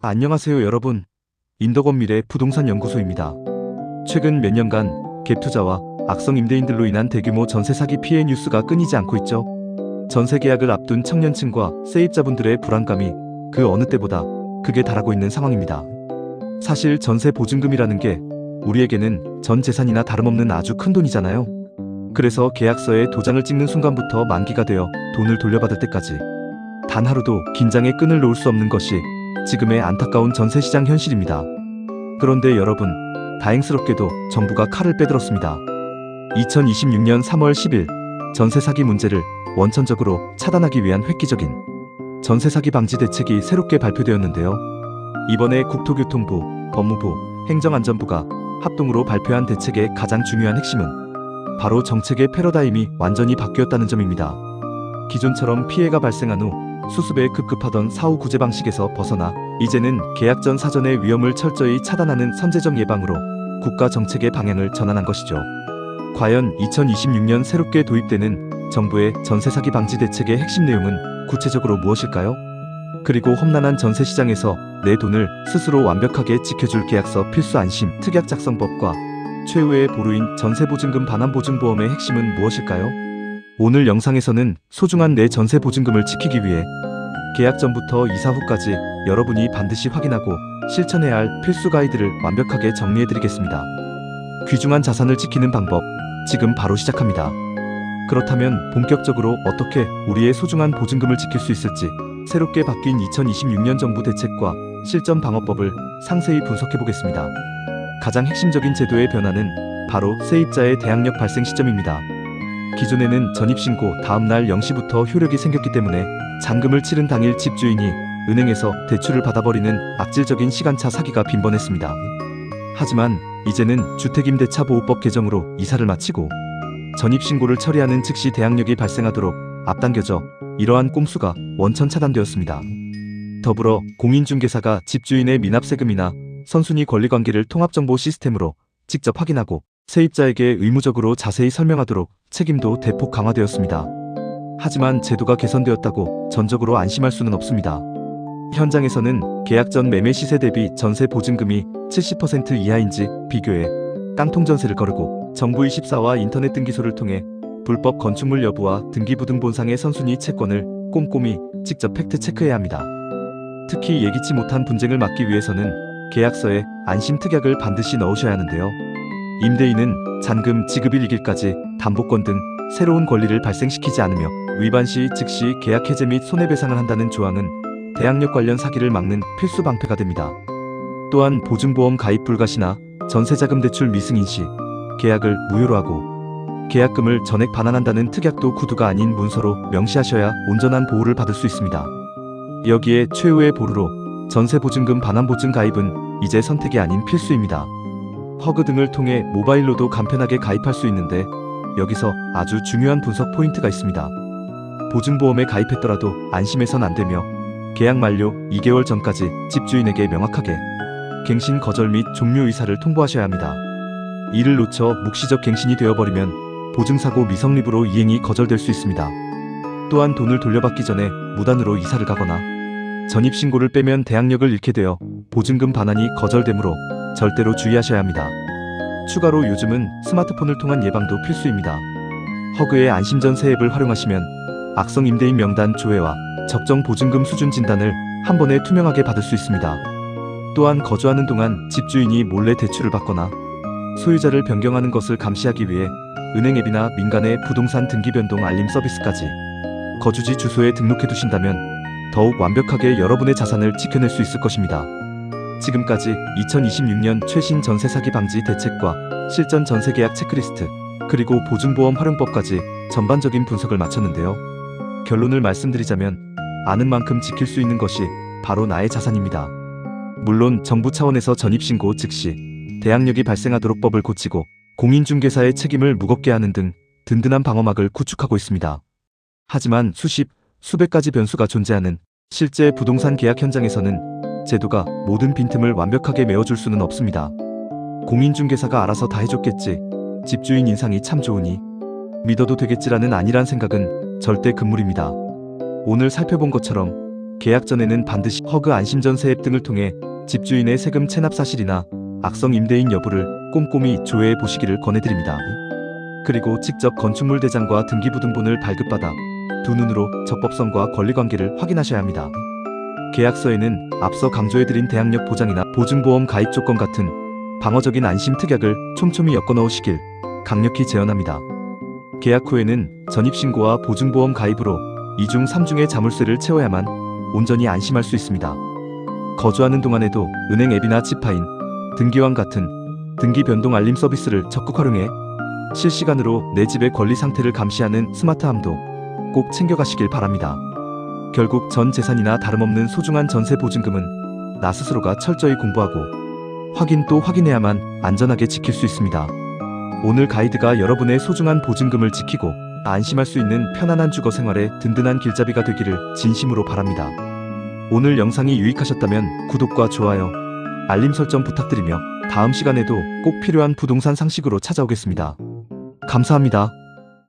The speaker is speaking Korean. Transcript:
안녕하세요 여러분. 인덕원미래 부동산 연구소입니다. 최근 몇 년간 갭투자와 악성 임대인들로 인한 대규모 전세 사기 피해 뉴스가 끊이지 않고 있죠. 전세 계약을 앞둔 청년층과 세입자분들의 불안감이 그 어느 때보다 극에 달하고 있는 상황입니다. 사실 전세 보증금이라는 게 우리에게는 전 재산이나 다름없는 아주 큰 돈이잖아요. 그래서 계약서에 도장을 찍는 순간부터 만기가 되어 돈을 돌려받을 때까지 단 하루도 긴장의 끈을 놓을 수 없는 것이 지금의 안타까운 전세시장 현실입니다. 그런데 여러분, 다행스럽게도 정부가 칼을 빼들었습니다. 2026년 3월 10일 전세 사기 문제를 원천적으로 차단하기 위한 획기적인 전세 사기 방지 대책이 새롭게 발표되었는데요. 이번에 국토교통부, 법무부, 행정안전부가 합동으로 발표한 대책의 가장 중요한 핵심은 바로 정책의 패러다임이 완전히 바뀌었다는 점입니다. 기존처럼 피해가 발생한 후 수습에 급급하던 사후 구제 방식에서 벗어나 이제는 계약 전 사전의 위험을 철저히 차단하는 선제적 예방으로 국가 정책의 방향을 전환한 것이죠. 과연 2026년 새롭게 도입되는 정부의 전세 사기 방지 대책의 핵심 내용은 구체적으로 무엇일까요? 그리고 험난한 전세 시장에서 내 돈을 스스로 완벽하게 지켜줄 계약서 필수 안심 특약 작성법과 최후의 보루인 전세보증금 반환보증보험의 핵심은 무엇일까요? 오늘 영상에서는 소중한 내 전세 보증금을 지키기 위해 계약 전부터 이사 후까지 여러분이 반드시 확인하고 실천해야 할 필수 가이드를 완벽하게 정리해드리겠습니다. 귀중한 자산을 지키는 방법, 지금 바로 시작합니다. 그렇다면 본격적으로 어떻게 우리의 소중한 보증금을 지킬 수 있을지 새롭게 바뀐 2026년 정부 대책과 실전 방어법을 상세히 분석해보겠습니다. 가장 핵심적인 제도의 변화는 바로 세입자의 대항력 발생 시점입니다. 기존에는 전입신고 다음날 0시부터 효력이 생겼기 때문에 잔금을 치른 당일 집주인이 은행에서 대출을 받아버리는 악질적인 시간차 사기가 빈번했습니다. 하지만 이제는 주택임대차보호법 개정으로 이사를 마치고 전입신고를 처리하는 즉시 대항력이 발생하도록 앞당겨져 이러한 꼼수가 원천 차단되었습니다. 더불어 공인중개사가 집주인의 미납세금이나 선순위 권리관계를 통합정보 시스템으로 직접 확인하고 세입자에게 의무적으로 자세히 설명하도록 책임도 대폭 강화되었습니다. 하지만 제도가 개선되었다고 전적으로 안심할 수는 없습니다. 현장에서는 계약 전 매매 시세 대비 전세 보증금이 70% 이하인지 비교해 깡통전세를 거르고 정부24와 인터넷 등기소를 통해 불법 건축물 여부와 등기부등본상의 선순위 채권을 꼼꼼히 직접 팩트 체크해야 합니다. 특히 예기치 못한 분쟁을 막기 위해서는 계약서에 안심특약을 반드시 넣으셔야 하는데요. 임대인은 잔금 지급일 2일까지 담보권 등 새로운 권리를 발생시키지 않으며 위반 시 즉시 계약 해제 및 손해배상을 한다는 조항은 대항력 관련 사기를 막는 필수 방패가 됩니다. 또한 보증보험 가입 불가 시나 전세자금 대출 미승인 시 계약을 무효로 하고 계약금을 전액 반환한다는 특약도 구두가 아닌 문서로 명시하셔야 온전한 보호를 받을 수 있습니다. 여기에 최후의 보루로 전세보증금 반환보증 가입은 이제 선택이 아닌 필수입니다. 허그 등을 통해 모바일로도 간편하게 가입할 수 있는데 여기서 아주 중요한 분석 포인트가 있습니다. 보증보험에 가입했더라도 안심해선 안되며 계약 만료 2개월 전까지 집주인에게 명확하게 갱신 거절 및 종료 의사를 통보하셔야 합니다. 이를 놓쳐 묵시적 갱신이 되어버리면 보증사고 미성립으로 이행이 거절될 수 있습니다. 또한 돈을 돌려받기 전에 무단으로 이사를 가거나 전입신고를 빼면 대항력을 잃게 되어 보증금 반환이 거절되므로 절대로 주의하셔야 합니다. 추가로 요즘은 스마트폰을 통한 예방도 필수입니다. 허그의 안심전세 앱을 활용하시면 악성 임대인 명단 조회와 적정 보증금 수준 진단을 한 번에 투명하게 받을 수 있습니다. 또한 거주하는 동안 집주인이 몰래 대출을 받거나 소유자를 변경하는 것을 감시하기 위해 은행 앱이나 민간의 부동산 등기 변동 알림 서비스까지 거주지 주소에 등록해 두신다면 더욱 완벽하게 여러분의 자산을 지켜낼 수 있을 것입니다. 지금까지 2026년 최신 전세 사기 방지 대책과 실전 전세 계약 체크리스트, 그리고 보증보험 활용법까지 전반적인 분석을 마쳤는데요. 결론을 말씀드리자면 아는 만큼 지킬 수 있는 것이 바로 나의 자산입니다. 물론 정부 차원에서 전입신고 즉시 대항력이 발생하도록 법을 고치고 공인중개사의 책임을 무겁게 하는 등 든든한 방어막을 구축하고 있습니다. 하지만 수백 가지 변수가 존재하는 실제 부동산 계약 현장에서는 제도가 모든 빈틈을 완벽하게 메워줄 수는 없습니다. 공인중개사가 알아서 다 해줬겠지, 집주인 인상이 참 좋으니 믿어도 되겠지라는 안일한 생각은 절대 금물입니다. 오늘 살펴본 것처럼 계약 전에는 반드시 허그 안심전세 앱 등을 통해 집주인의 세금 체납 사실이나 악성 임대인 여부를 꼼꼼히 조회해 보시기를 권해드립니다. 그리고 직접 건축물 대장과 등기부등본을 발급받아 두 눈으로 적법성과 권리관계를 확인하셔야 합니다. 계약서에는 앞서 강조해드린 대항력 보장이나 보증보험 가입 조건 같은 방어적인 안심 특약을 촘촘히 엮어 넣으시길 강력히 제언합니다. 계약 후에는 전입신고와 보증보험 가입으로 2중 3중의 자물쇠를 채워야만 온전히 안심할 수 있습니다. 거주하는 동안에도 은행 앱이나 지파인, 등기왕 같은 등기 변동 알림 서비스를 적극 활용해 실시간으로 내 집의 권리 상태를 감시하는 스마트함도 꼭 챙겨가시길 바랍니다. 결국 전 재산이나 다름없는 소중한 전세 보증금은 나 스스로가 철저히 공부하고 확인 또 확인해야만 안전하게 지킬 수 있습니다. 오늘 가이드가 여러분의 소중한 보증금을 지키고 안심할 수 있는 편안한 주거 생활에 든든한 길잡이가 되기를 진심으로 바랍니다. 오늘 영상이 유익하셨다면 구독과 좋아요, 알림 설정 부탁드리며 다음 시간에도 꼭 필요한 부동산 상식으로 찾아오겠습니다. 감사합니다.